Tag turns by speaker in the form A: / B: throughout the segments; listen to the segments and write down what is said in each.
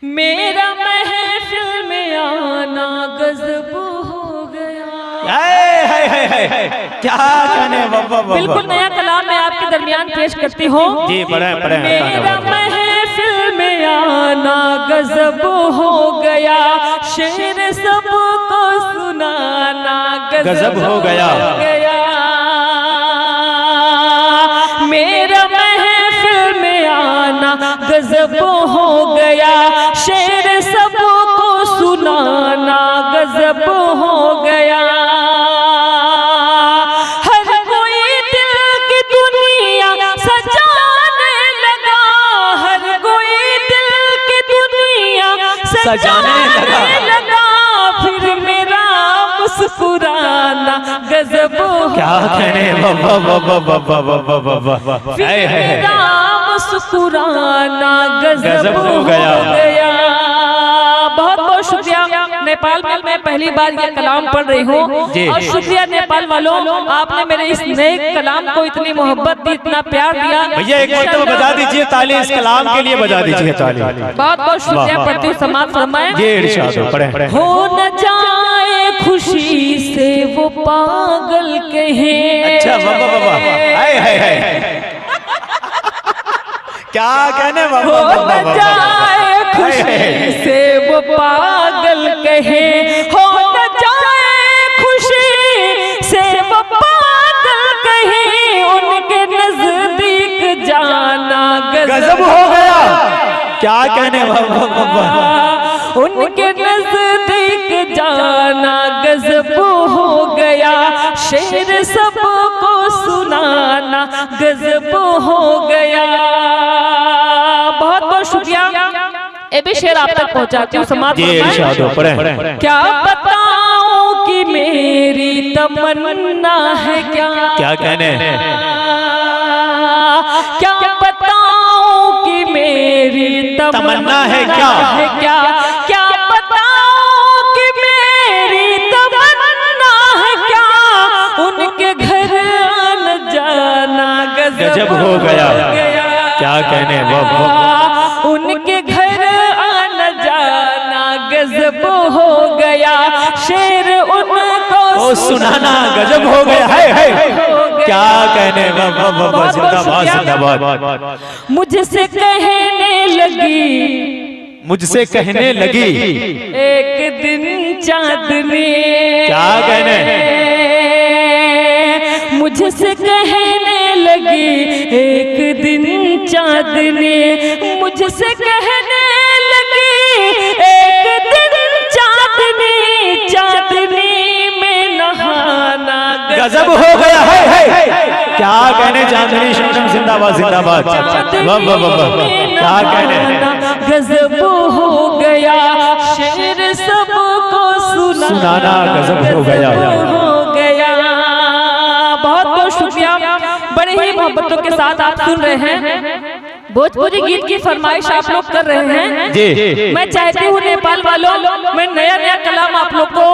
A: मेरा महफिल में आना गजब हो गया।
B: क्या कहने
A: बिल्कुल नया कलाम मैं आपके दरमियान पेश करती हूँ।
B: जी पढ़े पढ़े।
A: मेरा महफिल में आना गजब हो गया, शेर सबको सुनाना गजब हो गया। मेरा महफिल में आना गजब हो गया, शेर सबको सुनाना गजब हो गया। हर कोई दिल की दुनिया सजाने लगा, हर कोई दिल की दुनिया सजाने लगा। फिर मेरा मुस्कुराना गजब हो
B: क्या कहने
A: मेरा मुस्कुराना गजब हो गया। बहुत बहुत शुक्रिया। नेपाल में मैं पहली बार ये कलाम पढ़ रही हूँ और शुक्रिया नेपाल वालों, आपने मेरे इस नए कलाम को इतनी मोहब्बत दी, इतना प्यार दिया।
B: भैया एक मरतबा बजा दीजिए ताली, इस कलाम के लिए बजा दीजिए ताली।
A: बहुत बहुत शुक्रिया। पढ़ती हूँ, समाप्त फरमाएं।
B: ये इरशाद हो, पढ़े।
A: हो न जाए खुशी से वो पागल कहे।
B: अच्छा क्या कहने
A: हो न जाए खुशी से वो पागल कहे, हो न जाए खुशी से वो पागल कहे। उनके नजदीक जाना
B: गजब हो गया। क्या कहने
A: उनके नजदीक जाना गजब हो गया, शेर सबको सुनाना गजब हो गया। बहुत बहुत शुक्रिया। ये भी शेर आप तक पहुंचाती हूँ, समाप्त। क्या बताऊं कि मेरी तमन्ना है क्या,
B: क्या कहने
A: क्या बताऊं कि मेरी तमन्ना है क्या, क्या बताऊं कि मेरी तमन्ना है क्या। उनके घर आना जाना गजब हो गया।
B: क्या कहने
A: उनके घर आना जाना गजब हो गया, शेर उनको
B: सुनाना गजब हो गया है। क्या कहने जिंदाबाद जिंदाबाद।
A: मुझसे कहने लगी,
B: मुझसे कहने लगी
A: एक दिन चांदनी।
B: क्या कहने
A: मुझसे कहने लगी एक दिन चांदनी, मुझसे कहने लगी एक दिन चांदनी, चांदनी में नहाना
B: गजब हो गया है। क्या कहने चांदनी शमशम जिंदाबाद जिंदाबाद। क्या कहने
A: गजब हो गया, शेर सबको सुनाना
B: गजब हो गया।
A: बहुत बहुत शुक्रिया। बड़े ही मोहब्बतों के साथ आप सुन रहे हैं, भोजपुरी गीत की फरमाइश आप लोग कर रहे हैं
B: जी।
A: मैं चाहती हूँ नेपाल वालों, मैं नया नया कलाम आप लोग को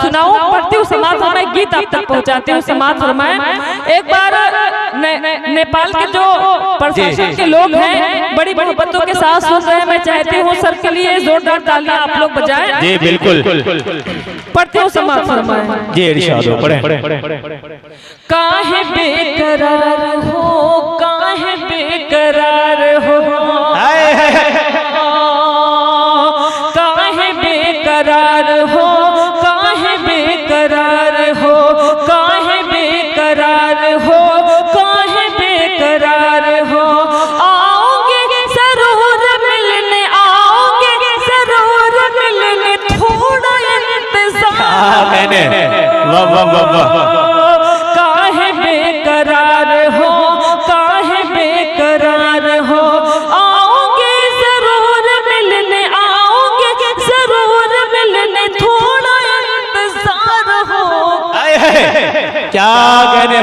A: सुनाऊं, पढ़ती हूँ, समाप्त फरमाएं, गीत आप तक पहुँचाती हूँ, समाप्त फरमाएं। एक बार नेपाल के जो प्रशासन के लोग हैं बड़ी मोहब्बतों के साथ सुन रहे हैं, मैं चाहती हूँ सर के लिए जोरदार तालियां आप लोग बजाएं।
B: जी बिल्कुल।
A: पढ़ती हूँ, समाप्त फरमाएं।
B: जी इरशाद हो, पढ़े।
A: काहे बेकरार हो, काहे बेकरार हो, काहे बेकरार हो, काहे बेकरार हो, काहे बेकरार हो, काहे बेकरार हो। आओगे जरूर मिलने, आओगे जरूर मिलने, थोड़ा इंतजार। काहे बेकरार हो, काहे बेकरार हो, आओगे जरूर मिलने, आओगे जरूर मिलने, थोड़ा इंतजार हो।
B: क्या कहने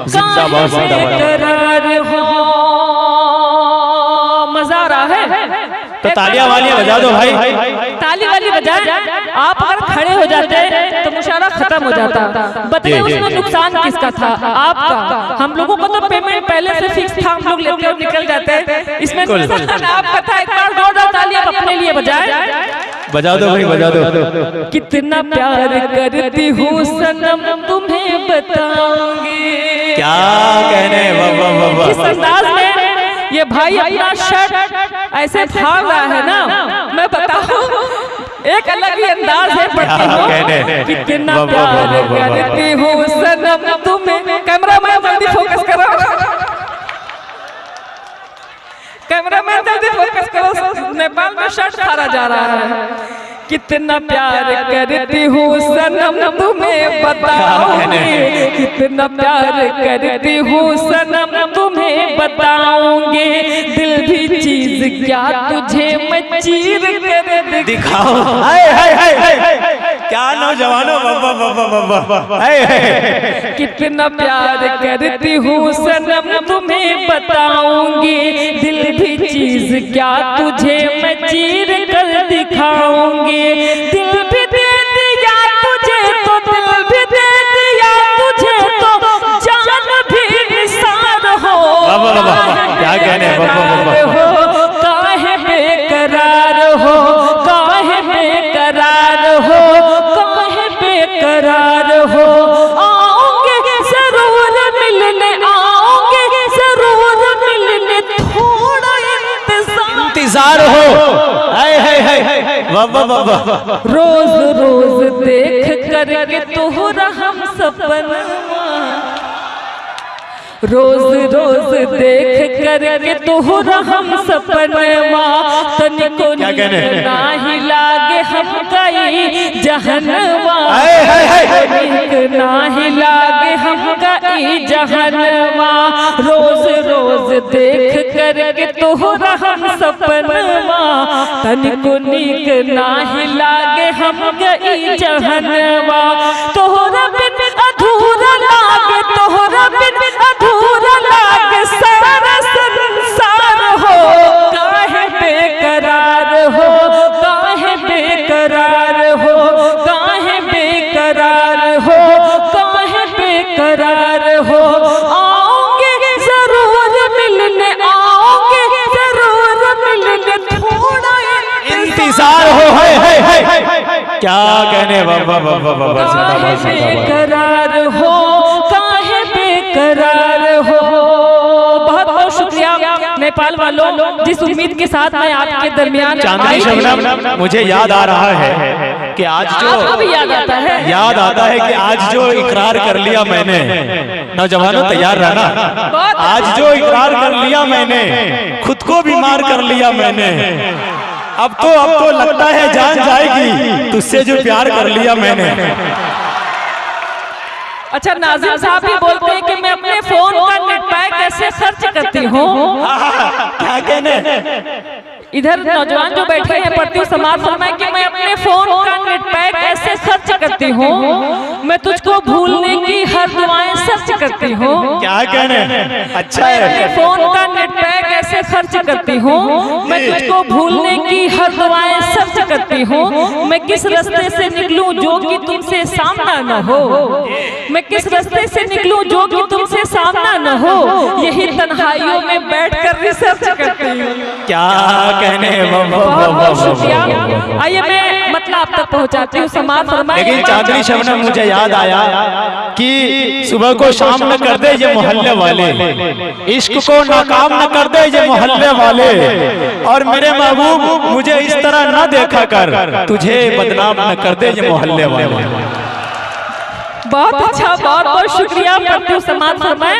B: जिंदाबाद जिंदाबाद।
A: बेकरार हो। मजा आ रहा है।
B: तो तालियां वालियां बजा दो भाई।
A: ताली वाली बजाए। आप अगर खड़े हो जाते तो मुशायरा खत्म हो जाता। बताइए उसमें नुकसान किसका था? आपका। हम लोगों को तो पेमेंट पहले से फिक्स था, हम लोग लेते और निकल जाते। इसमें नुकसान आपका था। एक बार जोरदार तालियां अपने लिए बजाए।
B: बजा दो भाई, बजा दो।
A: कितना प्यार करती हूँ सनम तुम्हें बताऊंगी।
B: क्या कहने, वाह वाह वाह वाह।
A: किस अंदाज में ये भाई अपना शर्ट ऐसे फाड़ रहा है ना, मैं बताऊं एक अलग ही अंदाज है। पढ़ती हूँ कितना प्यार करती हूँ सनम तुम्हें। कैमरामैन जल्दी फोकस करो, कैमरामैन जल्दी फोकस करो। नेपाल में शर्ट फाड़ा जा रहा है। कितना प्यार करती हूँ सनम तुम्हें बताऊंगी। कितना प्यार करती हूँ सनम तुम्हें बताऊंगी। दिल भी चीज क्या तुझे मैं चीर कर
B: दिखाओ। हाय हाय हाय हाय, क्या नौजवानों,
A: कितना प्यार करती हूँ सनम तुम्हें बताऊंगी। दिल भी चीज क्या तुझे मैं चीर कर दिखाऊंगी। दिल भी दे दिया तुझे तो, दिल भी दे दिया तुझे तो, जान भी निसार हो।
B: क्या कहने,
A: काहे बेकरार हो, काहे बेकरार हो, काहे बेकरार हो। आओगे जरूर मिलने, आओगे जरूर मिलने, थोड़ा
B: इंतजार हो। हाय हाय हाय, वाह वाह वाह।
A: रोज रोज देख करके तोहरा हम सपना, रोज रोज देख करके तोहरा हम सपनवा। तनिको नाही लागे हम गई जहनवा, तनिक नाही लागे हम गई जहनवा। रोज रोज देख करके तोहरा हम सपनवा, तनिको नीक नाही लागे हम गई जहनवा। तोहरा बिन अधूरा लागे, तोहरा बिन अधूरा लागे सारा संसार हो। काहे बेकरार हो, काहे बेकरार हो, काहे बेकरार हो, काहे बेकरार हो। आओगे जरूर मिलने, आओगे जरूर मिलने, थोड़ा
B: इंतजार हो। है क्या कहने, बाबा बाबा बाबा।
A: काहे बेकरार हो, काहे बेकरार हो। बहुत बहुत शुक्रिया नेपाल वालों, जिस उम्मीद के साथ मैं आपके दरमियान
B: चांदनी शबनम, मुझे याद आ रहा है कि आज जो
A: याद आता है,
B: याद आता है कि आज जो इकरार कर लिया मैंने, नौजवानों तैयार रहना। आज जो इकरार कर लिया मैंने, खुद को बीमार कर लिया मैंने। अब तो लगता है जान जाएगी तुझसे जो प्यार कर लिया मैंने।
A: अच्छा, नाज़िम साहब भी बोलते हैं कि मैं अपने फोन का नेट पैक कैसे खर्च करती हूँ।
B: क्या कहने,
A: इधर नौजवान जो बैठे हैं पढ़ती समाज फरमाए कि मैं अपने फोन का नेट पैक ऐसे खर्च करती हूँ, मैं तुझको भूलने की हर दुआएं सर्च करती हूँ।
B: क्या कहने, अच्छा है।
A: फोन का नेट पैक ऐसे खर्च करती हूँ, मैं तुझको भूलने की हर दुआएं सर्च करती हूँ। मैं किस रास्ते से निकलूं जो कि तुमसे सामना न हो, मैं किस रास्ते से निकलूं जो कि तुमसे सामना न हो। यही तन्हाइयों में बैठकर रिसर्च करती हूँ।
B: क्या कहने,
A: बहुत बहुत शुक्रिया। आइए मैं मतलब आप तक पहुंचाती हूँ समाज फरमाए।
B: लेकिन चांदनी शबनम, मुझे याद आया कि सुबह को शाम न कर दे ये मोहल्ले वाले, इश्क को नाकाम न कर दे ये मोहल्ले वाले, और मेरे महबूब मुझे इस तरह न देखा कर, तुझे बदनाम न कर दे ये मोहल्ले वाले।
A: बहुत अच्छा, बहुत बहुत शुक्रिया पढ़ती समाज फरमाए।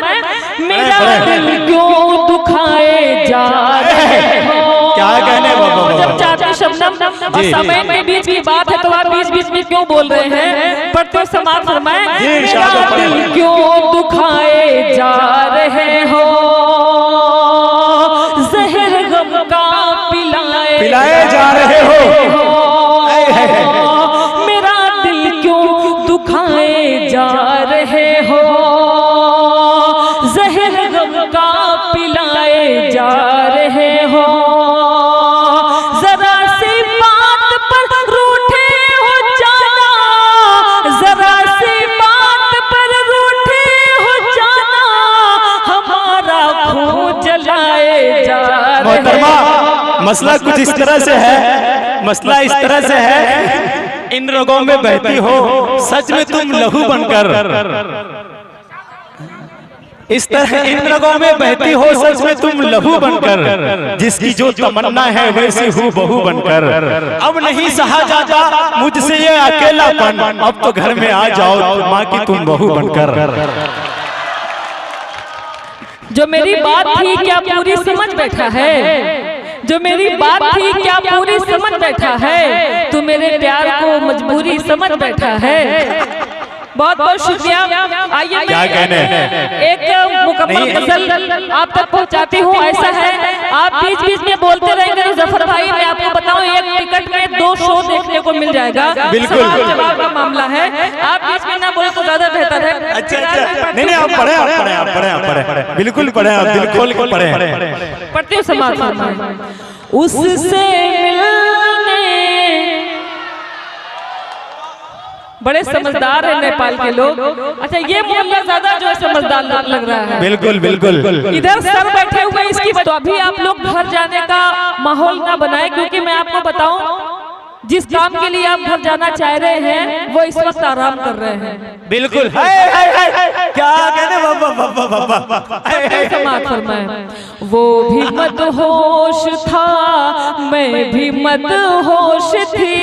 A: मेरा दिल क्यों दुखाए जा रहे हो।
B: क्या कहने बाबा,
A: जब चाची शबनम और समय के बीच की बात है तो आप बीच बीच में क्यों बोल रहे हैं। पढ़ते समाज फरमाए, मेरा दिल क्यों दुखाए जा रहे हो, जहर गम का पिलाए
B: जा रहे हो।
A: मेरा दिल क्यों दुखाए जा रहे हो, जहर गम का पिलाए जा रहे हो,
B: मसला कुछ इस तरह से है, मसला इस तरह से है, इन रगों में बहती हो सच में तुम लहू बनकर, इस तरह इन रगों में बहती हो सच में तुम लहू बनकर, जिसकी जो तमन्ना है वैसी हूँ बहू बनकर। अब नहीं सहा जाता मुझसे ये अकेलापन, अब तो घर में आ जाओ माँ की तुम बहू बनकर।
A: जो मेरी बात थी क्या पूरी समझ बैठा है, जो मेरी बात थी क्या पूरी समझ बैठा है, तू मेरे प्यार को मजबूरी समझ बैठा है। बहुत बहुत शुक्रिया। आइए
B: क्या कहने
A: एक मुकम्मल गजल आप तक पहुंचाती हूँ। ऐसा है आप बीच बीच में बोलते रहेंगे तो जफर भाई मैं आपको बताऊं एक टिकट में 2 शो देखने को मिल जाएगा।
B: बिल्कुल
A: सवाल जवाब का मामला है, आप बीच में ना बोले तो ज्यादा बेहतर है।
B: अच्छा अच्छा, नहीं आप पढ़े, आप पढ़े, आप पढ़े, आप पढ़े, बिल्कुल पढ़े, आप दिल खोल के पढ़े।
A: पढ़ती हूँ समाज उससे मिलने, बड़े समझदार है नेपाल के लोग। अच्छा ये मोहल्ला ज्यादा जो है समझदार लग रहा है।
B: बिल्कुल बिल्कुल।
A: इधर सर बैठे हुए इसकी तो अभी आप लोग घर जाने का माहौल ना बनाए, क्योंकि मैं आपको बताऊं जिस काम के लिए आप घर जाना चाह रहे हैं वो इस वक्त आराम कर रहे हैं।
B: बिल्कुल। क्या कहने बाबा बाबा बाबा
A: समाज फरमाए, वो भी मदहोश था मैं भी मदहोश थी,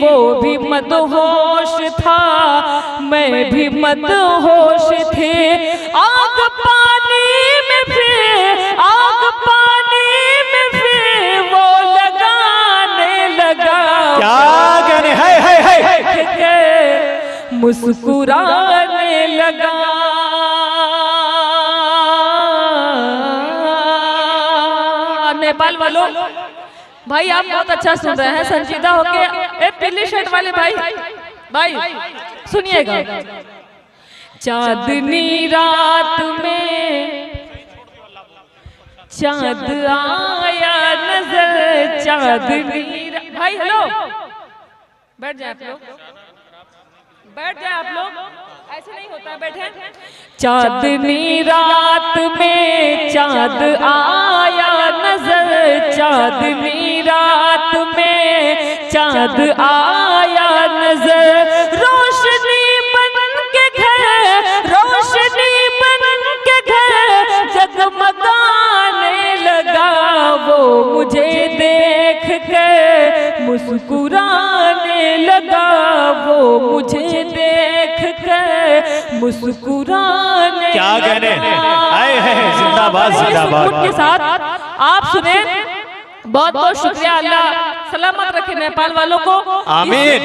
A: वो भी मदहोश था मैं भी मदहोश थे, आग पानी में फिर, आग पानी में फिर वो लगाने लगा।
B: क्या कहने है
A: मुस्कुराने लगा। नेपाल वालों भाई आप बहुत अच्छा सुन रहे हैं, संजीदा होके। ए पीली शर्ट वाले भाई भाई सुनिएगा। चांदनी रात में चांद आया नजर, चांदनी भाई हेलो बैठ जाए आप लोग, बैठ जाए आप लोग, ऐसे नहीं होता, बैठे। चांदनी रात में चांद आया नजर, चांदनी रात में चांद आया नजर, रोशनी बन के घर, रोशनी बन के घर जगमगाने लगा। वो मुझे देख कर मुस्कुराने लगा, वो मुझे देख कर मुस्कुराने।
B: क्या कहने आए हैं, जिंदाबाद जिंदाबाद
A: के साथ आप सुने। बहुत बहुत शुक्रिया, अल्लाह सलामत रखे नेपाल वालों को, आमीन।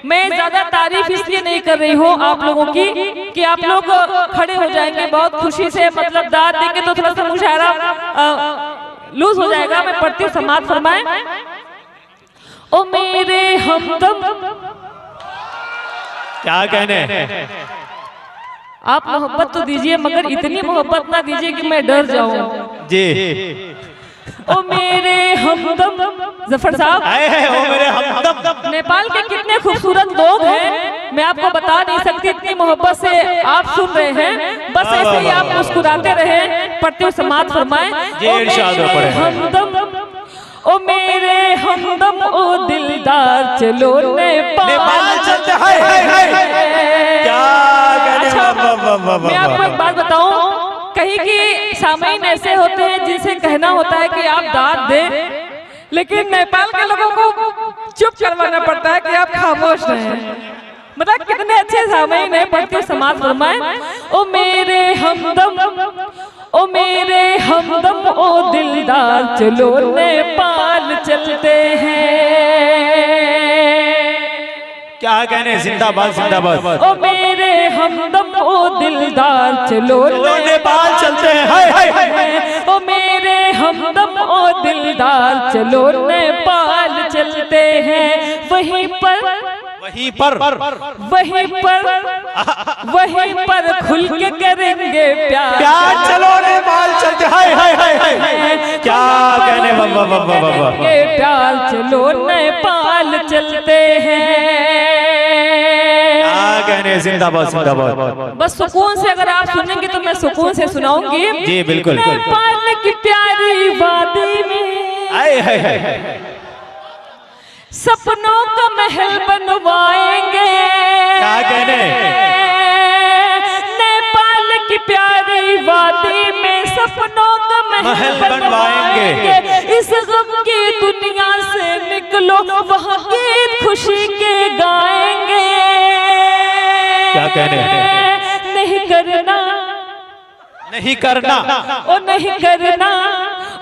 A: मैं ज्यादा तारीफ इसलिए नहीं कर रही हूँ आप लोगों की कि आप लोग खड़े हो जाएंगे बहुत खुशी से, मतलब दाद देंगे तो थोड़ा सा मुशायरा लूज हो जाएगा। मैं पढ़ती हूँ समाज फरमाए। ओ मेरे हमदम,
B: क्या कहने
A: आप मोहब्बत तो दीजिए मगर इतनी मोहब्बत ना दीजिए कि मैं डर जाऊं
B: जी।
A: ओ मेरे हमदम जफर साहब,
B: ओ मेरे हमदम।
A: नेपाल के कितने खूबसूरत लोग हैं मैं आपको बता नहीं सकती, इतनी मोहब्बत से आप सुन रहे हैं। बस ऐसे ही आप मुस्कुराते रहे। पढ़ते हुए समाज फरमाए। हमदम ओ मेरे हमदम, ओ दिलदार चलो नेपाल चलते हैं। मैं आपको एक बात बताऊं, कहीं की सामईन ऐसे होते हैं जिनसे कहना होता है कि आप दाद दें, लेकिन नेपाल के लोगों को चुप करवाना पड़ता है कि आप खामोश रहें। मतलब कितने अच्छे सामईन है। पढ़ते समाज फरमाए। ओ मेरे हमदम, ओ मेरे हमदम, ओ दिलदार चलो नेपाल चलते हैं।
B: क्या कहने, जिंदाबाद जिंदाबाद।
A: ओ मेरे हमदम, ओ दिलदार चलो
B: नेपाल चलते हैं। हाय हाय हाय।
A: ओ मेरे हमदम, ओ दिलदार चलो नेपाल चलते हैं। वहीं पर
B: वहीं पर
A: खुल के करेंगे प्यार,
B: प्यार चलो नेपाल चलते। हाय हाय हाय हाय। क्या कहने, बाबा बाबा बाबा।
A: प्यार चलो नेपाल चलते हैं।
B: क्या कहने, जिंदाबाद जिंदाबाद।
A: बस सुकून से अगर आप सुनेंगे तो मैं सुकून से सुनाऊंगी।
B: जी बिल्कुल।
A: नेपाल की प्यारी वादी में
B: आए है
A: सपनों का महल बनवाएंगे।
B: क्या कहने?
A: नेपाल की प्यारी वादी में सपनों का महल बनवाएंगे। इस गम की दुनिया से निकलो, वहाँ गीत खुशी के गाएंगे।
B: क्या कहने?
A: नहीं करना,
B: नहीं करना,
A: ओ नहीं करना,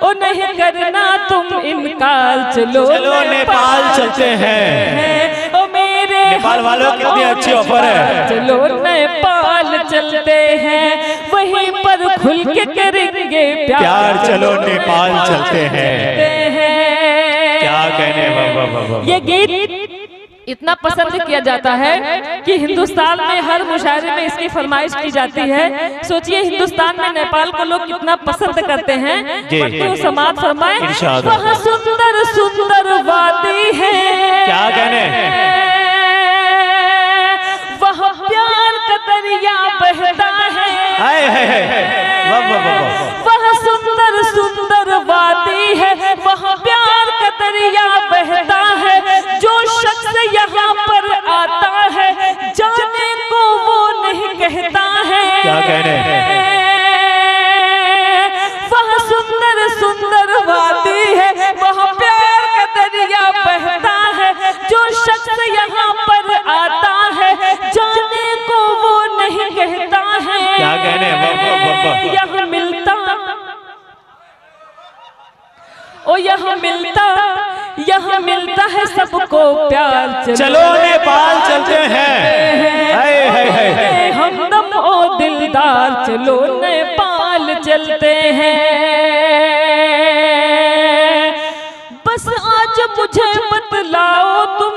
A: ओ नहीं करना तुम इनकार, चलो
B: नेपाल चलते हैं।
A: ओ मेरे
B: नेपाल वालों कितनी अच्छी ऑफर है।
A: चलो नेपाल चलते हैं, वहीं पर खुल के करेंगे
B: प्यार। चलो नेपाल चलते हैं। क्या कहने? वाह।
A: ये गीत इतना पसंद किया जाता है कि हिंदुस्तान में हर मुशायरे में इसकी फरमाइश की जाती है। सोचिए हिंदुस्तान में नेपाल को लोग कितना पसंद करते हैं। तो समाज फरमाए, वह सुंदर सुंदर वादी है।
B: क्या कहने?
A: वह प्यार का दरिया बहता है। वह सुंदर सुंदर वादी है, वह प्यार का दरिया बहता है। जो शख्स यहाँ पर आता है, जाने को वो नहीं कहता है।
B: क्या कहने?
A: वह सुंदर सुंदर वादी है, वह प्यार का दरिया बहता है। जो शख्स यहाँ पर आता है, जाने को वो नहीं कहता है।
B: क्या कहने?
A: यहाँ मिलता, ओ यहाँ मिलता है सबको प्यार।
B: चलो नेपाल चलते हैं।
A: हमदम ओ दिलदार, चलो नेपाल चलते हैं। बस आज मुझे बतलाओ तुम,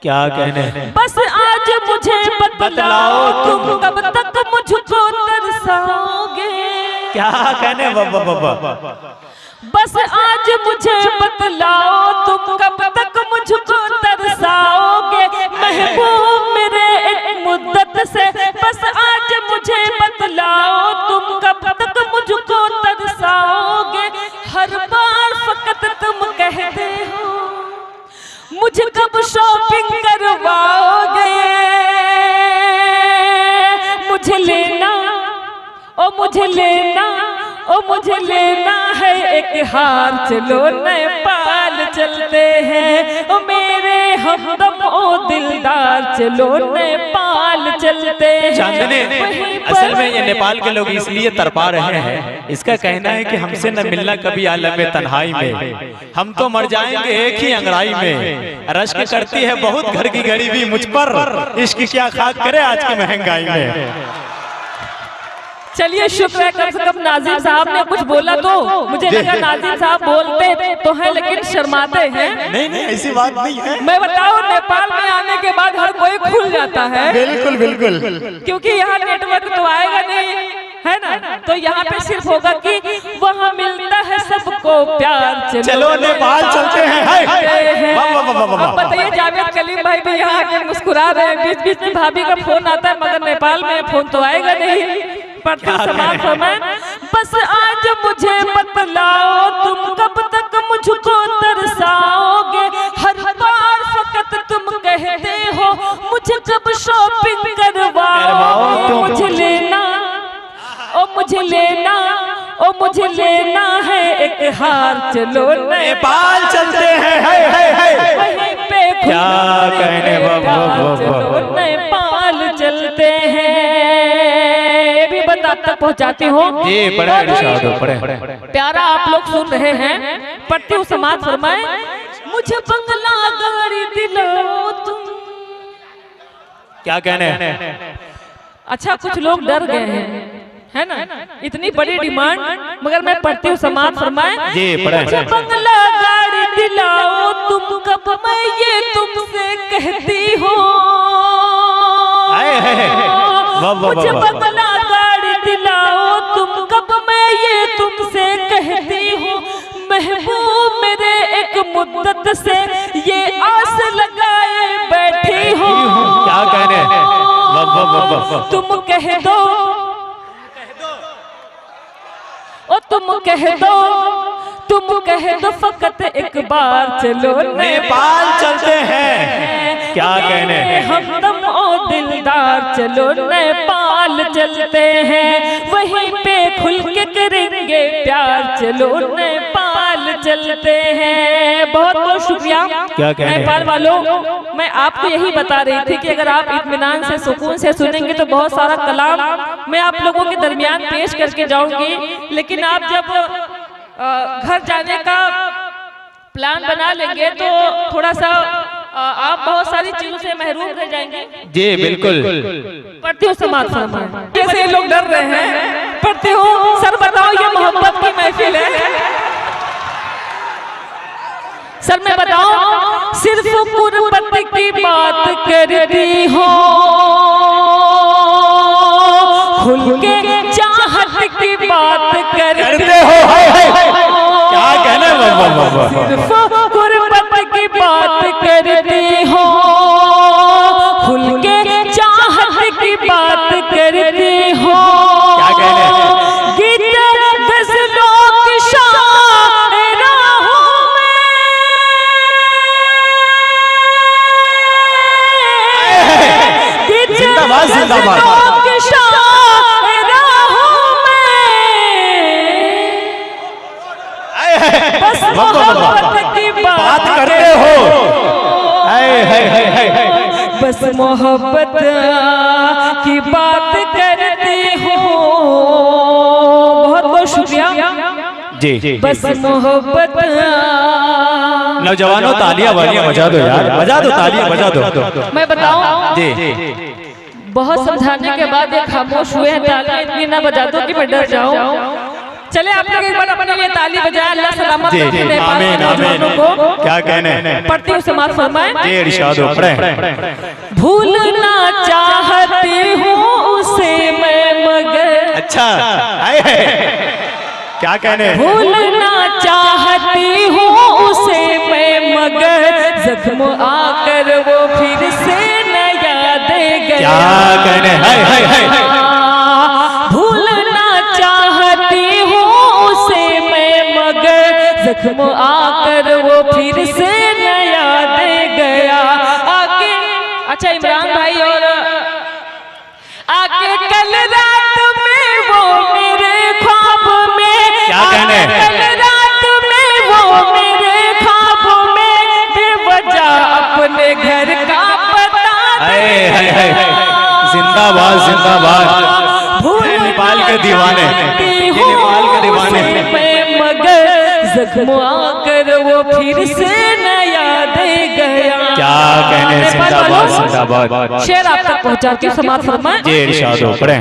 B: क्या कहने?
A: बस आज मुझे बतलाओ तुम, कब तक मुझको तरसाओगे।
B: क्या कहने?
A: बस आज मुझे बतलाओ तुम, कब तक मुझको तरसाओगे। महबूब मेरे एक मुद्दत से, बस आज मुझे बतलाओ तुम, कब तक मुझको तरसाओगे। हर बार फकत तुम कहते हो, मुझे कब शॉपिंग करवाओगे। मुझे लेना, ओ मुझे लेना, ओ मुझे लेना है एक हार। चलो नेपाल चलते हैं, ओ मेरे हमदम ओ दिलदार, चलो नेपाल चलते हैं।
B: चांदनी, असल में ये नेपाल के लोग इसलिए तड़पा रहे हैं, इसका कहना है कि हमसे न मिलना कभी आलम तन्हाई में, हम तो मर जाएंगे एक ही अंगड़ाई में। रश्क करती है बहुत घर की गरीबी मुझ पर, इश्क क्या खाक करे आज की महंगाई में।
A: चलिए शुक्र है कम से कम नाजिम साहब ने कुछ बोला। तो मुझे लगा नाजिम साहब बोलते तो हैं लेकिन शर्माते हैं।
B: नहीं ऐसी बात नहीं है।
A: मैं बताऊं, नेपाल में आने के बाद हर कोई खुल जाता है।
B: बिल्कुल,
A: क्योंकि यहाँ नेटवर्क तो आएगा नहीं, है ना। तो यहाँ पे सिर्फ होगा कि वहाँ मिलता है सबको प्यार।
B: चलो नेपाल चलते हैं।
A: अब बताइए, जावेद कलीम भाई भी यहाँ आके मुस्कुरा रहे हैं। बीच बीच में भाभी का फोन आता है, मगर नेपाल में फोन तो आएगा नहीं। पढ़ते समाज समय, बस आज मुझे बतलाओ तुम, कब तक मुझको तरसाओगे। हर बार फकत तुम कहते हो, मुझे कब शॉपिंग करवाओ। मुझे लेना, ओ मुझे लेना, ओ मुझे लेना है एक हार। चलो
B: नेपाल चलते हैं।
A: वहीं पे
B: क्या कहने?
A: चलो नेपाल चलते हैं। भी बता तक पहुँचाती हूँ। प्यारा आप लोग सुन रहे हैं, पढ़ती हूँ समाज फरमाए, मुझे बंगला गाड़ी दिलाओ तुम।
B: क्या कहने?
A: अच्छा कुछ लोग डर गए हैं, है ना, इतनी बड़ी डिमांड। मगर मैं पढ़ती हूँ समाज फरमाए, मुझे बंगला गाड़ी दिलाओ तुम, कब मैं ये तुमसे कहती हूँ। मुझे बंगला गाड़ी दिलाओ तुम, कब मैं ये तुमसे कहती हूँ। महबूब मेरे एक मुद्दत से ये आस लगाए बैठी हूँ।
B: क्या कहने?
A: तुम कह दो, ओ तुम कह दो फकत एक बार चलो
B: नेपाल चलते हैं। क्या कहने
A: हमदम ओ दिलदार चलो नेपाल चलते हैं, वहीं पे खुल के करेंगे प्यार चलो नेपाल चलते हैं। बहुत बहुत शुक्रिया नेपाल वालों। मैं आपको यही बता रही थी कि अगर आप इत्मीनान से सुकून से सुनेंगे तो बहुत सारा कलाम मैं आप लोगों के दरमियान पेश करके जाऊंगी, लेकिन आप जब घर जाने का प्लान बना लेंगे तो थोड़ा सा आप बहुत सारी चीजों से महरूम रह जाएंगे।
B: जी बिल्कुल।
A: पढ़ती हूँ समाज फरमाए, कैसे लोग डर रहे हैं। पढ़ती हूँ, सर बताओ ये मोहब्बत की महफिल है। सर मैं बताऊं, सिर्फ कुर्बत की बात करती हो, खुल के चाहत की बात करते हो।
B: क्या कहना बाबा,
A: सिर्फ कुर्बत की बात करती हो, खुल के चाहत की बात करती हो।
B: क्या कहने
A: गीत गजलों की शायरा हूं मैं, गीत गजलों की शायरा हूं मैं, बस मोहब्बत की बात
B: करते हो।
A: बस मोहब्बत की बात करती हो। बहुत बहुत शुक्रिया
B: जी।
A: बस मोहब्बत।
B: नौजवानों तालियां वालियां बजा दो यार, बजा दो तालियां बजा दो।
A: मैं बताऊं
B: जी,
A: बहुत समझाने के बाद ये खामोश हुए हैं, तालियां इतनी ना बजा दो कि मैं डर जाऊं। चले आप लोग एक बार अपने लिए ताली बजाएं। अल्लाह सलामत रखे नेपाल के नौजवानों को।
B: क्या कहने
A: पढ़ती हूँ समाज फरमाए।
B: जी इरशाद पढ़े।
A: भूलना चाहती हूँ उसे मैं मगर।
B: अच्छा क्या कहने
A: भूलना चाहती हूँ उसे मैं मगर, जख्म आकर वो फिर से नया दे गया।
B: क्या कहने
A: भूलना चाहती हूँ उसे मैं मगर, जख्म आकर वो फिर से नया दे गया। आके अच्छा इमरान भाई, और आके कल रात में वो मेरे ख्वाब में,
B: क्या कहने
A: कल रात में वो मेरे ख्वाब में बेवजह अपने घर का पता
B: जिंदाबाद जिंदाबाद। नेपाल के दीवाने, नेपाल के दीवाने।
A: मगर जख्म आकर वो फिर से नया दे गया।
B: क्या कहने जिंदाबाद जिंदाबाद।
A: शेर आप तक पहुंचाती हूँ समाज फरमाए।
B: जी इरशाद पढ़े।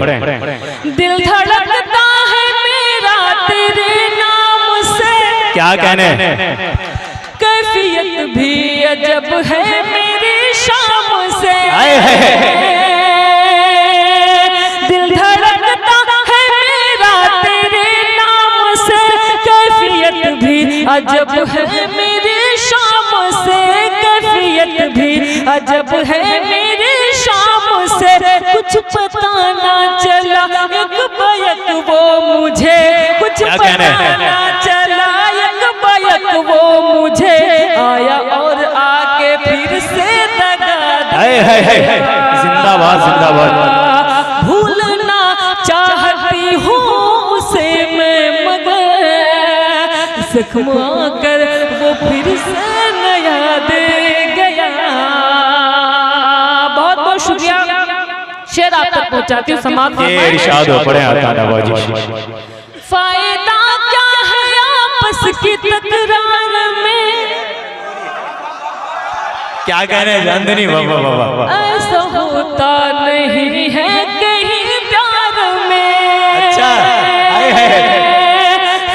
A: दिल धड़कता है मेरा तेरे नाम से।
B: क्या कहने
A: कैफियत भी अजब है मेरी शाम से। दिल धड़कता है मेरा तेरे नाम से, कैफियत भी अजब है मेरी शाम से, कैफियत भी अजब है मेरी शाम से। कुछ पता ना चला एक बैक वो मुझे, कुछ पता ना चला एक बैक वो मुझे आया और आके फिर से दगा।
B: जिंदाबाद जिंदाबाद।
A: भूलना चाहती हूँ उसे मैं मगर, जख्म आकर वो फिर से नया दे गया। बहुत बहुत शुक्रिया। शेर आप तक पहुँचाती हूँ समाज में।
B: इरशाद पढ़े आता नवाजी।
A: फायदा क्या है आपस की तकरार में।
B: क्या कह रहे हैं चांदनी बाबा बाबा।
A: ऐसा होता नहीं है कहीं प्यार में।
B: अच्छा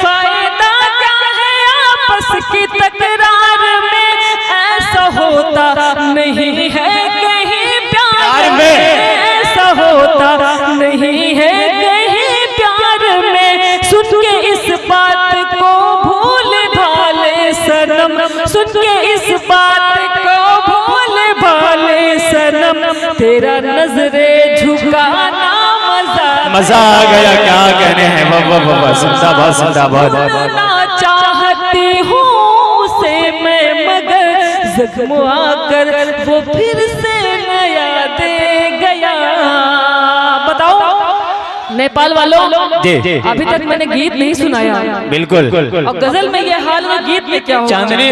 A: फायदा क्या है आपस की तकरार में, ऐसा होता नहीं है कहीं प्यार में, ऐसा होता नहीं है कहीं प्यार में। सुन के इस बात को भूल भाले सनम, सुन के इस बात को भूल भाले सनम, तेरा नजरे झुकाना मजा
B: मजा आ गया, क्या कहने हैं। वाह वाह वाह, जिंदाबाद जिंदाबाद।
A: ना चाहती हूँ उसे मैं मगर जख्म आकर वो फिर से नया दे गया। बताओ नेपाल वालों, अभी तक मैंने गीत नहीं सुनाया।
B: बिल्कुल।
A: और गजल में ये हाल में गीत में क्या होगा?
B: चांदनी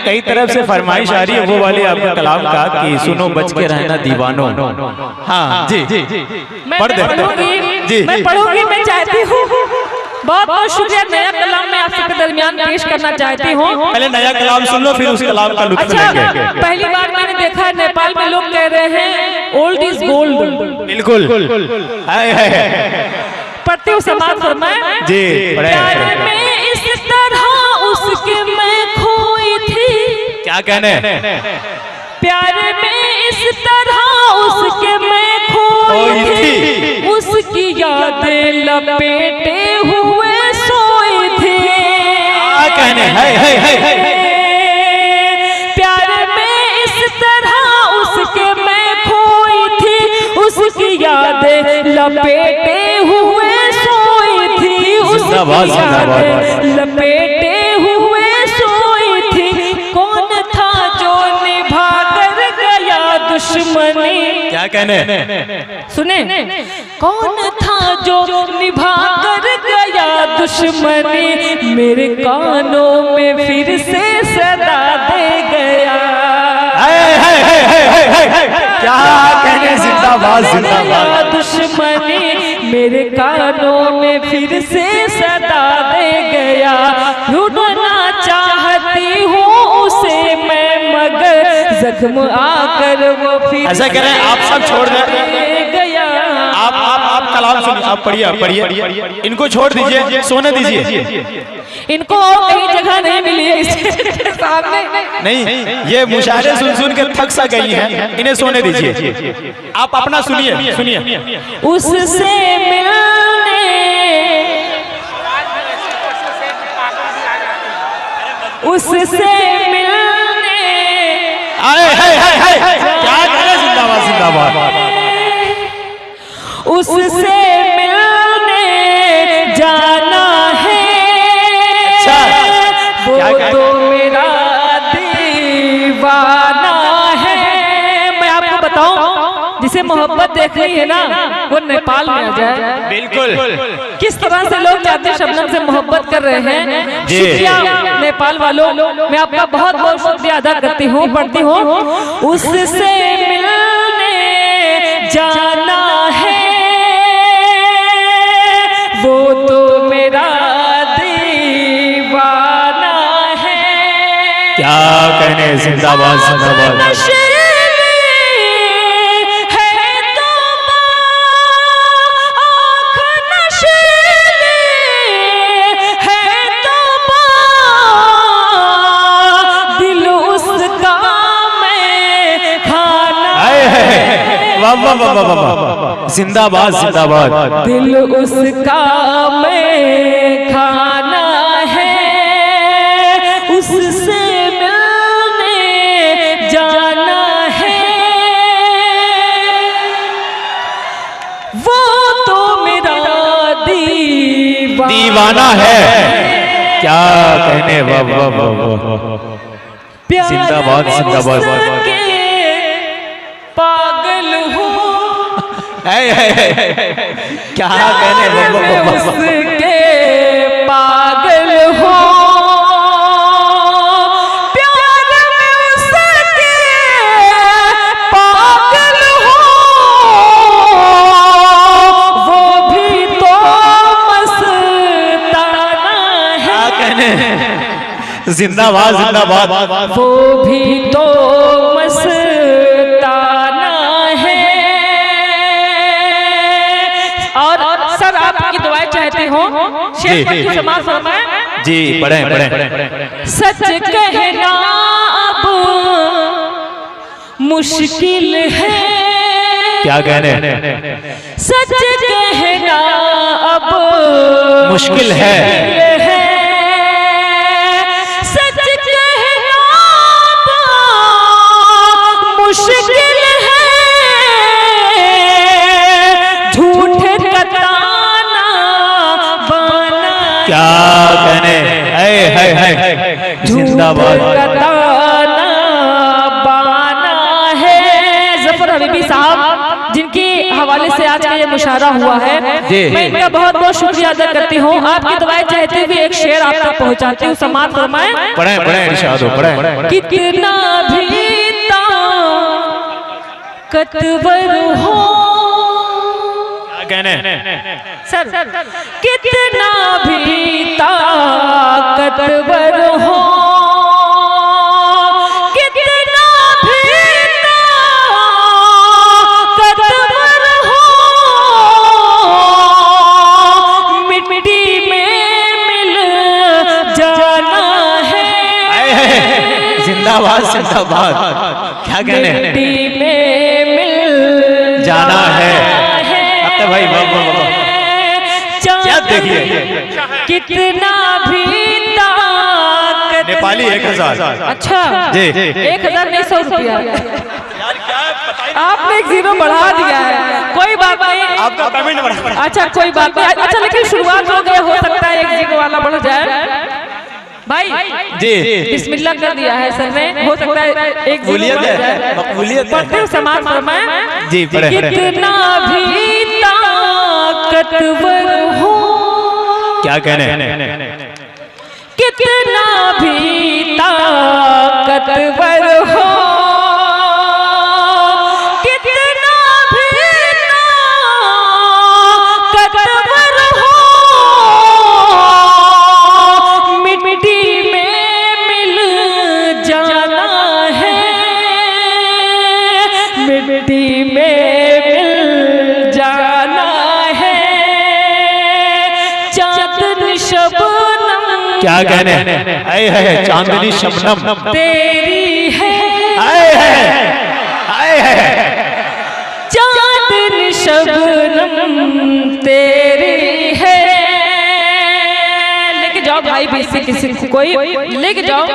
B: कई तरफ से फरमाइश आ रही है, वो वाले आपका कलाम का कि सुनो बच के रहना दीवानो। हाँ जी जी
A: मैं पढ़ूंगी, मैं चाहती हूँ। बहुत बहुत शुक्रिया। नया कलाम मैं आप सबके दरमियान पेश करना चाहती हूँ।
B: पहले नया कलाम सुन लो, फिर उस कलाम का लुत्फ लेंगे।
A: पहली बार मैंने देखा है नेपाल में लोग कह रहे हैं ओल्ड इज गोल्ड।
B: बिल्कुल।
A: पढ़ती हूँ, समाज फरमाए
B: जी।
A: प्यार में इस तरह उसके मैं खोई थी।
B: क्या कहने?
A: प्यार में इस तरह उसके मैं खोई थी, उसकी यादें लपेटे हुए सोई थी।
B: क्या कहने?
A: प्यार में इस तरह उसके मैं खोई थी, उसकी यादें लपेटे हुए सोई थी, उसकी यादें लपेटे हुए सोई थी। कौन था जो निभा कर गया दुश्मनी?
B: क्या कहने?
A: सुने, कौन था जो निभा कर गया दुश्मनी, मेरे कानों में फिर से सदा दे गया।
B: क्या कहने? जिंदाबाद जिंदाबाद।
A: दुश्मनी मेरे कानों में फिर से सदा दे गया। ढूंढना चाहती हूँ उसे मैं मगर जख्म आकर वो फिर
B: ऐसा करें, आप सब छोड़ दें,
A: गया।
B: आप कलाम सुनिए, आप पढ़िए इनको छोड़ दीजिए, सोने दीजिए।
A: इनको और कहीं जगह नहीं मिली है इसके सामने।
B: नहीं, ये मुशायरे सुन सुन के थक सा गई हैं, इन्हें सोने दीजिए। आप अपना सुनिए।
A: उससे मिलने, उससे मिलने
B: क्या करें? जिंदाबाद जिंदाबाद।
A: उससे मिलने जाना है, वो तो मेरा दीवाना है। मैं आपको बताऊं, जिसे मोहब्बत देखनी है ना, वो नेपाल में आ जाए।
B: बिल्कुल।
A: किस तरह से लोग चाहते शबनम से मोहब्बत कर रहे हैं। शुक्रिया नेपाल वालों, मैं आपका बहुत बहुत शुक्रिया अदा करती हूँ, पढ़ती हूँ। उससे मिलने जाना है, वो तो मेरा दीवाना है।
B: क्या कहने? जिंदाबाद जिंदाबाद। जिंदाबाद जिंदाबाद।
A: दिल उसका मैं खाना है, उससे मिलने जाना है, वो तो मेरा
B: दीवाना है। क्या कहने? वाह वाह वाह वाह। जिंदाबाद जिंदाबाद।
A: पागल हूँ,
B: क्या कहने?
A: उसके पागल हो, प्यार में उसके पागल हो, वो भी तो मस्ताना है।
B: क्या कहने? जिंदाबाद जिंदाबाद।
A: वो भी तो मस्ताना है। और सर आपकी दुआएं चाहते हो, शेर पढ़ के समाज फरमाएं।
B: जी पढ़ें।
A: सच कहना अब मुश्किल है।
B: क्या कहने?
A: सच कहना अब
B: मुश्किल है।
A: सच कहना अब मुश्किल है। झूठ कता
B: क्या कहने, है जिंदाबाद।
A: बाना है जफर हबीबी साहब, जिनके हवाले से आज का ये मुशायरा हुआ है, मैं इनका बहुत बहुत शुक्रिया अदा करती हूँ। आपकी दुआएं चाहते हुए एक शेर आप तक पहुँचाती हूँ, समाअत फरमाएं।
B: पढ़े इरशाद हो, पढ़े।
A: कितना भी ताकतवर हो
B: कहने
A: सर, कितना भी ताकतवर हो, कितना भी ताकतवर हो, मिट्टी में मिल जाना है।
B: जिंदाबाद जिंदाबाद। क्या कहने,
A: मिट्टी में मिल
B: जाना है भाई। क्या देखिए,
A: कितना भी ताकत।
B: नेपाली 1000।
A: अच्छा
B: जी
A: 1000 नहीं, 100 रुपया। आपने एक जीरो बढ़ा दिया है, कोई बात नहीं,
B: आपका पेमेंट बढ़ा।
A: अच्छा कोई बात नहीं। अच्छा लेकिन शुरुआत हो गई, हो सकता है एक जीरो वाला बढ़ जाए भाई
B: जी।
A: बिस्मिल्लाह कर दिया है सर ने, हो सकता है एक जीरो बढ़ जाए।
B: मकबूलियत
A: पढ़ते समाज फरमाएं
B: जी, पढ़े।
A: कितना भी ताकतवर हो,
B: क्या कहने,
A: कितना भी ताकतवर हो, कितना भी ताकतवर हो, मिट्टी में मिल जाना है, मिट्टी में मिल जाना है। चांदनी शबनम, क्या
B: कहने, है चांदनी शबनम
A: तेरी है, चांदनी शबनम तेरी है। लेके जाओ भाई, बीसी किसी कोई लेके जाओ।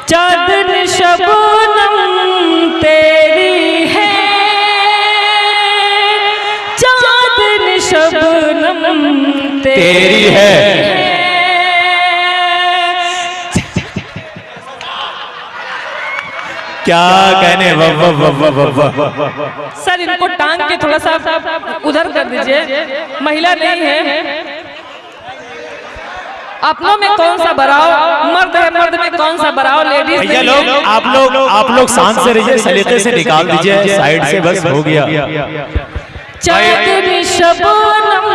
A: चांदनी शबनम तेरी है, चांदनी शबनम तेरी है।
B: क्या कहने,
A: सर इनको टांग के थोड़ा सा उधर कर दीजिए, महिला नहीं है। अपनों में कौन सा बराव, मर्द है, मर्द में कौन सा बराव, लेडीज
B: भैया लोग, आप लोग शांत से रहिए, सलीके से निकाल दीजिए साइड से, बस हो गया।
A: चांदनी शबनम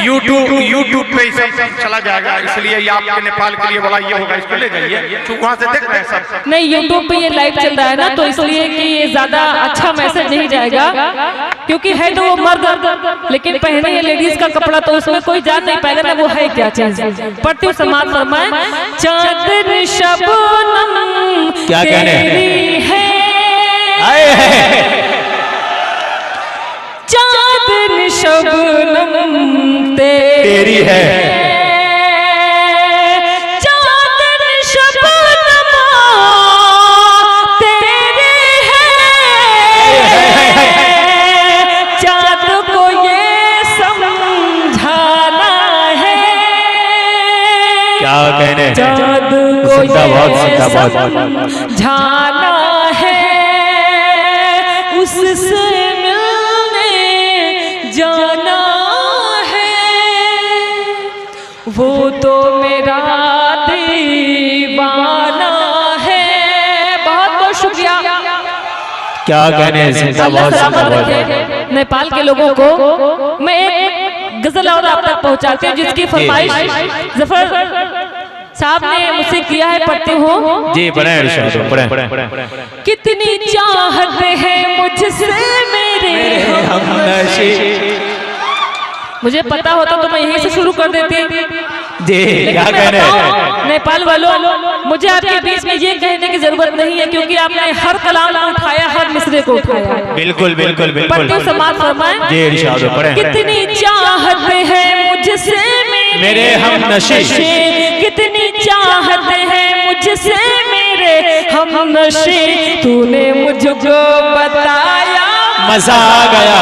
C: यूट्यूब पे सब चला जाएगा, इसलिए ये आपके नेपाल के लिए बड़ा ये होगा, इसको ले जाइए, वहाँ से देख रहे हैं सब।
A: नहीं, यूट्यूब पे ये लाइव चल रहा है ना, तो इसलिए कि ये ज्यादा अच्छा मैसेज नहीं जाएगा, क्योंकि है तो वो मर्द, लेकिन पहने ये लेडीज का कपड़ा, तो उसमें कोई जान नहीं पाएगा ना वो है क्या चीज। पढ़ती हूँ समाज फरमाएं। चांदनी शबनम
B: क्या कहने
A: है, चांदनी शबनम तेरी है, चांदनी शबनम तेरी है। चांद को ये समझाना है,
B: क्या कहने,
A: चांद को ये समझाना है, उससे जाना है, वो तो मेरा दीवाना है। बहुत बहुत शुक्रिया।
B: क्या कहने, जिंदाबाद जिंदाबाद।
A: नेपाल के लोगों को मैं एक गजल और आप तक पहुंचाती हूँ, जिसकी फरमाइश जफर साहब ने मुझसे किया है, पढ़ती हूँ
B: जी। पढ़े।
A: कितनी चाहत है मुझसे मेरे हमनशी, मुझे पता होता तो मैं यहीं से शुरू कर देती
B: जी। क्या कहने,
A: नेपाल वालों, मुझे आपके बीच में ये कहने की जरूरत नहीं है, क्योंकि आपने हर कलाम को उठाया, हर मिसरे को उठाया।
B: बिल्कुल बिल्कुल बिल्कुल।
A: समाज फरमाएं
B: जी इरशाद हो, पढ़े।
A: कितनी चाहत है मुझसे मेरे हमनशी, कितनी चाहत है मुझसे मेरे हमनशी, तूने मुझको बताया मजा आ गया।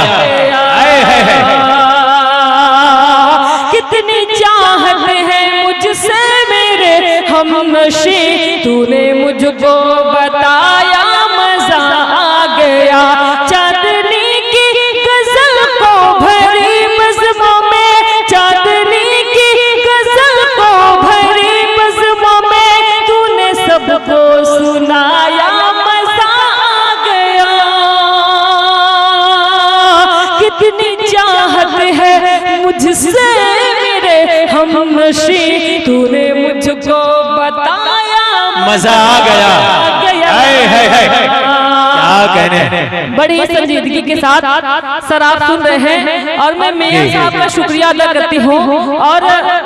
A: कितनी चाहत है मुझसे मेरे हमनशी, तूने मुझको बताया मजा आ गया। चांदनी की गजल को भरी बज़्मों में, चांदनी की गजल को भरी बज़्मों में, तूने सबको सुनाया मजा आ गया। कितनी चाहत है मुझसे मेरे हमनशी, तूने मुझको बताया
B: मजा आ गया। क्या कहने।
A: बड़ी संजीदगी के साथ सर आप सुन रहे हैं और मैं मेयर साहब का शुक्रिया अदा करती हूँ और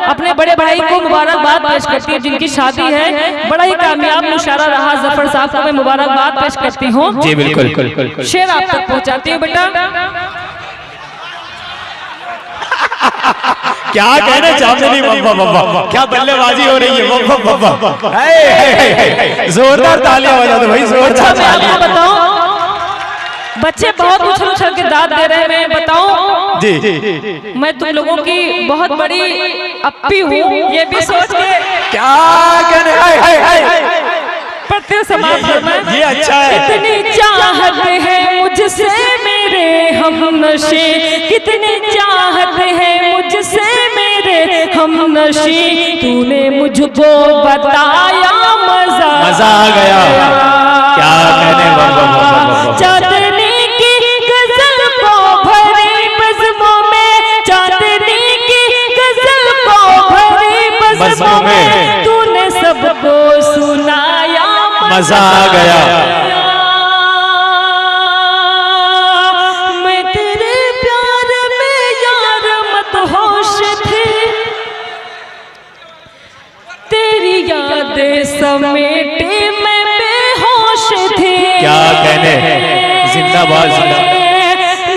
A: अपने बड़े भाई को मुबारकबाद पेश करती हूँ जिनकी शादी है। बड़ा ही कामयाब मुशायरा रहा। जफर साहब को मैं मुबारकबाद पेश करती हूँ।
B: जी बिल्कुल।
A: शेर आप तक पहुँचाती हूँ बेटा।
B: क्या कहने चांदनी, क्या बल्लेबाजी हो रही है। जोरदार तालियां बजा दो भाई, जोरदार तालियां।
A: बताओ बच्चे बहुत उछल उछल के दाद दे रहे हैं। मैं बताऊं
B: जी,
A: मैं तुम लोगों की बहुत बड़ी अप्पी हूँ ये भी सोच के।
B: क्या कहने।
A: प्रत्येक समाज में
B: ये अच्छा है।
A: कितनी चाहत है मुझसे मेरे हमनशी, कितनी चाहत है मुझसे मेरे हमनशी, तूने मुझको बताया मजा
B: आ गया। क्या कहने।
A: चांदनी की गजल को भरी बज़्मों में, चांदनी की गजल को भरी बज़्मों में, तूने सबको सुनाया
B: मजा आ गया।
A: मैं तेरे प्यार में यार मदहोश थी, तेरी यादें समेटे मैं बेहोश थी।
B: क्या कहने। जिंदाबाद।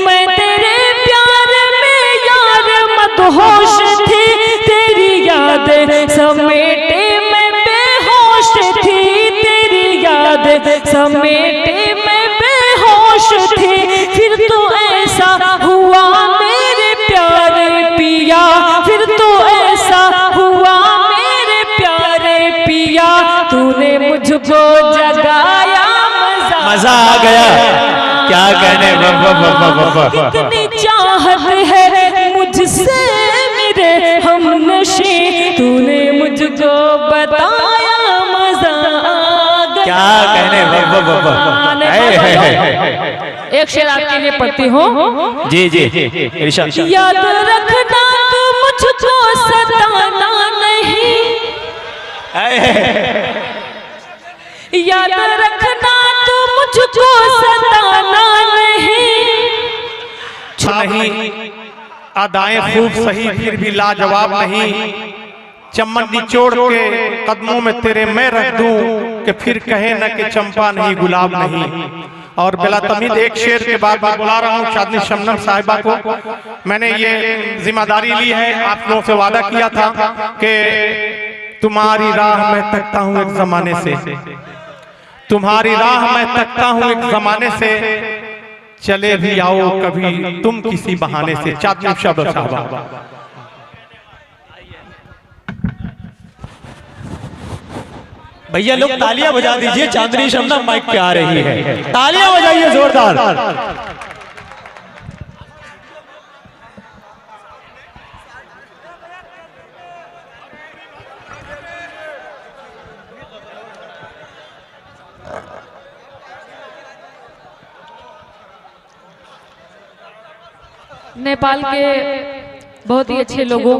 A: मैं तेरे प्यार में यार मदहोश थी, तेरी यादें समेटे मैं बेहोश थी, तेरी यादें समेटे मैं बेहोश थी। फिर तो ऐसा हुआ मेरे प्यारे पिया, फिर तो ऐसा हुआ मेरे प्यारे पिया, तूने मुझको जगाया
B: मजा आ गया। क्या कहने।
A: कितनी चाहत है मुझसे मेरे हमनशी, तूने मुझको बताया मजा आ गया।
B: क्या कहने।
A: एक शेर आपके लिए पढ़ती हूँ।
B: जी जी इरशाद।
A: याद रखना तू मुझको सताना नहीं, याद रखना तू मुझको सताना नहीं।
C: अदाएं खूब सही फिर भी लाजवाब नहीं, चमन निचोड़ के कदमों में तेरे मैं रख दूं कि फिर कहे न कि चंपा नहीं गुलाब नहीं। और बिला तमीद एक शेर के बाद मैं बुला रहा हूँ चांदनी शबनम साहिबा को। मैंने ये जिम्मेदारी ली है, आप लोगों से वादा किया था कि तुम्हारी राह मैं तकता हूँ एक जमाने से, तुम्हारी राह मैं तकता हूँ एक जमाने से, चले भी आओ कभी तुम किसी बहाने से। चांदनी शबनम साहिबा।
B: भैया लोग तालियां बजा दीजिए, चांदनी शबनम माइक पे आ रही है। तालियां बजाइए जोरदार।
A: नेपाल के बहुत ही अच्छे लोगों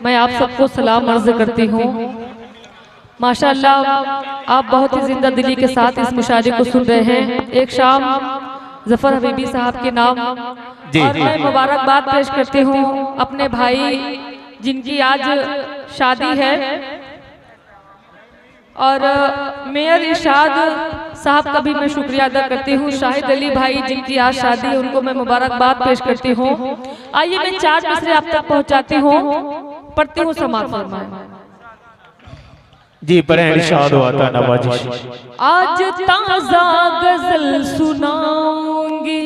A: मैं आप सबको सलाम अर्ज करती हूँ। माशाअल्लाह आप बहुत ही जिंदा दिली के साथ इस मुशायरे को सुन रहे हैं। एक शाम जफर हबीबी साहब के नाम और मैं मुबारकबाद पेश करती हूँ अपने भाई जिनकी आज शादी है और मेयर इरशाद साहब का भी मैं शुक्रिया अदा करती हूँ। शाहिद अली भाई जिनकी आज शादी है उनको मैं मुबारकबाद पेश करती हूँ। आइए मैं 4 मिसरे आप तक पहुँचाती हूँ, पढ़ती हूँ समाअत फरमाएं।
B: जी पढ़ें इरशाद आता नवाजिश।
A: आज ताज़ा गजल सुनाऊंगी,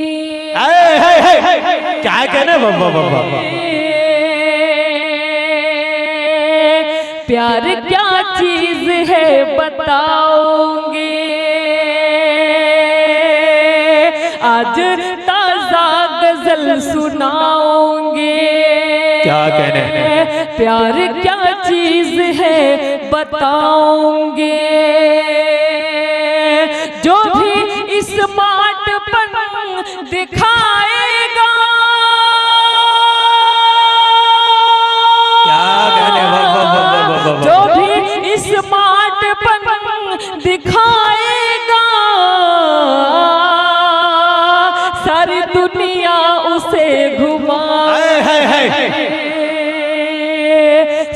B: क्या कहना बाबा बाबा
A: प्यार क्या चीज है बताओगे, आज ताजा गजल सुनाओगे।
B: क्या कहने,
A: प्यार क्या चीज है बताओगे, जो भी इस स्मार्टपन दिखाएगा।
B: क्या कहने,
A: जो भी इस स्मार्टपन दिखाएगा, सारी दुनिया उसे घुमाए।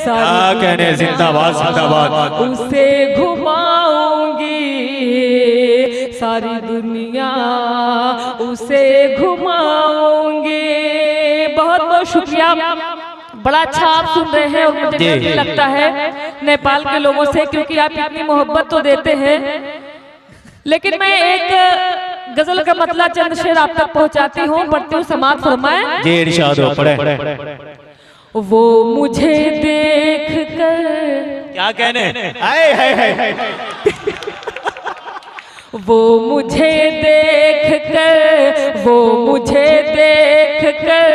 B: क्या कहने, जिंदाबाद जिंदाबाद।
A: उसे घुमाऊंगी, सारी दुनिया उसे घुमाऊंगी। बहुत बहुत शुक्रिया, बड़ा अच्छा आप सुन रहे हैं और मुझे डर भी लगता है नेपाल के लोगों से, क्योंकि आप इतनी मोहब्बत तो देते हैं। लेकिन मैं एक गजल का मतलब चंद शेर आप तक पहुंचाती हूँ, पढ़ती हूँ, समाज फरमाए।
B: जी इरशाद हो, पढ़े।
A: वो मुझे देख कर,
B: क्या कहने, हाय हाय हाय,
A: वो मुझे देख कर, वो मुझे देख कर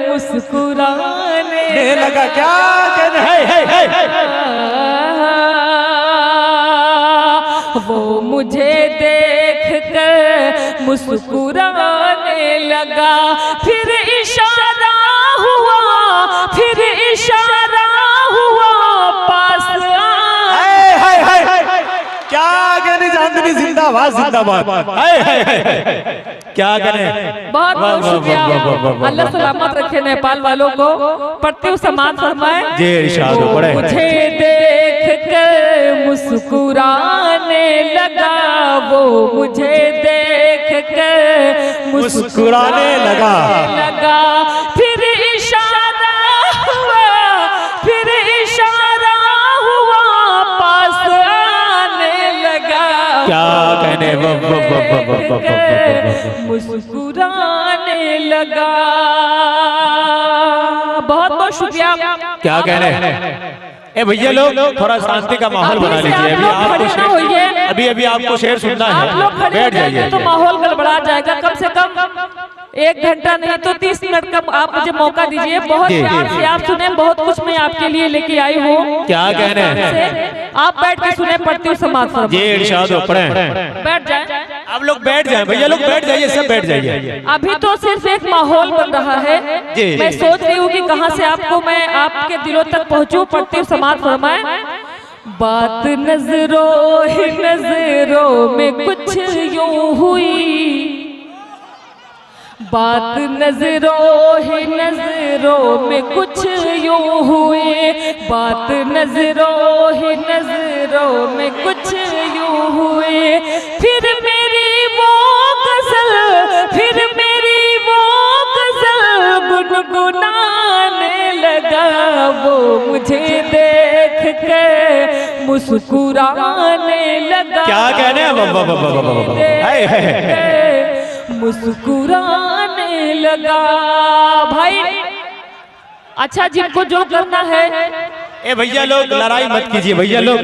A: मुस्कुराने
B: लगा। क्या कहने, हाय हाय हाय,
A: वो मुझे देख कर मुस्कुराने लगा। फिर इशारा हुआ, फिर इशारा हुआ पास
B: हाय हाय हाय, क्या कहने, चांदनी जिंदाबाद जिंदाबाद, हाय हाय हाय, क्या कहने।
A: बहुत बहुत शुक्रिया, अल्लाह सलामत रखे नेपाल वालों को। पढ़ती हूँ, समाज फरमाए।
B: जी इरशाद हो, पढ़े।
A: मुझे देख कर मुस्कुराने लगा, वो मुझे देख कर
B: मुस्कुराने लगा।
A: फिर इशारा हुआ, फिर इशारा हुआ पास आने लगा।
B: क्या कहने,
A: मुस्कुराने लगा। बहुत बहुत शुक्रिया।
B: क्या कहने। ए भैया लोग थोड़ा शांति का माहौल बना लीजिए। अभी अभी आपको शेर सुनना है, बैठ जाइए।
A: तो माहौल गड़बड़ा जाएगा। कम से कम 1 घंटा नहीं तो 30 मिनट का आप मुझे मौका दीजिए। बहुत प्यार से आप सुने, बहुत कुछ मैं आपके लिए लेके आई हूँ।
B: क्या कहने,
A: आप बैठ के सुने, पढ़ती हूँ, समाज फरमाए।
B: जी इरशाद हो, पढ़े।
A: बैठ जाए,
B: आप लोग बैठ जाए, भैया लोग बैठ जाइए, सब बैठ जाइए।
A: अभी तो सिर्फ एक माहौल बन रहा है। मैं सोच रही हूँ कि कहाँ से आपको मैं आपके दिलों तक पहुँचूं। पढ़ती हूँ, समाज फरमाए। बात नजरों ही नजरों में कुछ यूं हुई, बात नजरों ही नजरों में कुछ यूं हुई, बात नजरों ही नजरों में कुछ यूं हुई। फिर मेरी वो गजल, फिर मेरी वो गजल गुनगुनाने लगा। वो मुझे देख के मुस्कुराने लगा।
B: क्या कहने,
A: मुस्कुराने लगा। भाई अच्छा, जिनको जो करना है।
B: ए भैया लोग लड़ाई मत कीजिए, भैया लोग।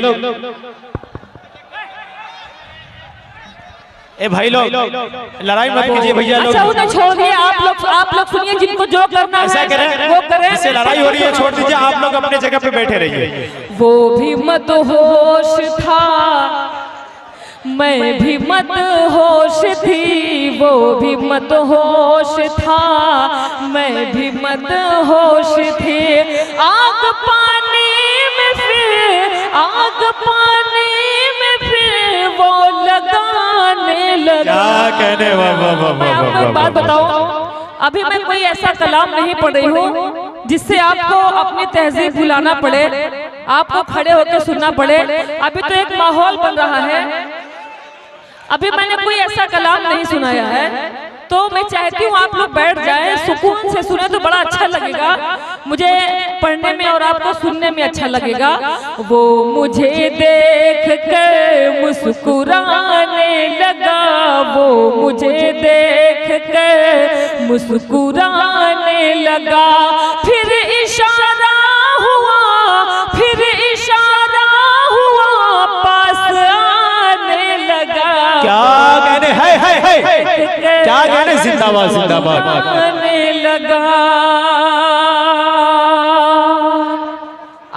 B: ए भाई लोग लड़ाई मत कीजिए, भैया लोग।
A: अच्छा उन्हें छोड़ दिए, आप लोग सुनिए, जिनको जो करना
B: ऐसा
A: है
B: करें,
A: वो करें।
B: इससे लड़ाई हो रही है, छोड़ दीजिए। आप लोग अपने जगह पे बैठे रहिए।
A: वो भी मदहोश था, मैं भी मदहोश थी। वो भी मदहोश था, मैं भी मदहोश थी। आग पानी में फिर, आग पानी में फिर वो लगाने लगा।
B: क्या कहने,
A: मैं आपको एक बात बताऊं, अभी मैं कोई ऐसा कलाम नहीं पढ़ रही हूँ जिससे आपको अपनी तहजीब भुलाना पड़े, आपको खड़े होकर सुनना पड़े। अभी तो एक माहौल बन रहा है। अभी मैंने कोई ऐसा कलाम नहीं सुनाया है, तो मैं चाहती हूँ आप लोग बैठ जाएं, सुकून से सुने तो बड़ा अच्छा लगेगा। मुझे पढ़ने में और आपको सुनने में अच्छा लगेगा। वो मुझे देख कर मुस्कुराने लगा, वो मुझे देख कर मुस्कुराने लगा। फिर इशारा हुआ, फिर इशारा
B: क्या गाने, जिंदाबाद जिंदाबाद।
A: आने लगा।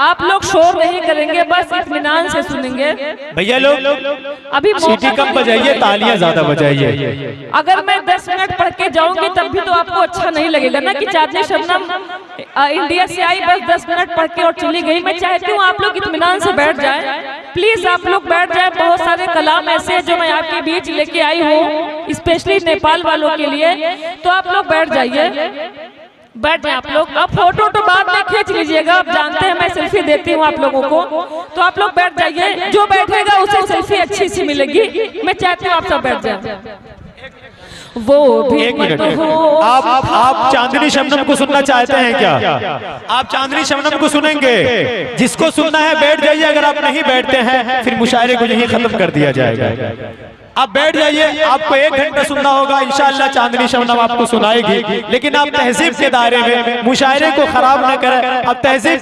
A: आप लोग शोर नहीं करेंगे, बस इत्मीनान से सुनेंगे।
B: भैया लोग
A: अभी
B: सीटी कम बजाइए, तालियां ज्यादा बजाइए।
A: अगर मैं 10 मिनट पढ़ के जाऊंगी तब भी तो आपको अच्छा नहीं लगेगा ना कि चांदनी शबनम इंडिया से आई, बस 10 मिनट पढ़ के और चली गई। मैं चाहती हूँ आप लोग इत्मीनान से बैठ जाएं, प्लीज आप लोग बैठ जाएं। बहुत सारे कलाम ऐसे हैं जो मैं आपके बीच लेके आई हूँ, स्पेशली नेपाल वालों के लिए, तो आप लोग बैठ जाइए, बैठ जाए आप लोग। अब फोटो तो बाद में खींच लीजिएगा, आप जानते हैं मैं सेल्फी देती हूँ आप लोगों को, तो आप लोग बैठ जाइए। जो बैठेगा उसे सेल्फी अच्छी सी मिलेगी। मैं चाहती हूँ आप सब बैठ जाए। वो भी
B: एक मिनट,
A: मत हो।
B: आप चांदनी शबनम को सुनना चाहते हैं क्या? आप चांदनी शबनम को सुनेंगे? जिसको सुनना है बैठ जाइए, अगर आप नहीं बैठते हैं फिर मुशायरे को यहीं खत्म कर दिया जाएगा। आप बैठ जाइए, आपको 1 घंटा सुनना होगा, इंशाअल्लाह चांदनी शबनम आपको सुनाएगी, लेकिन आप तहजीब के दायरे में मुशायरे को खराब न करें। आप तहजीब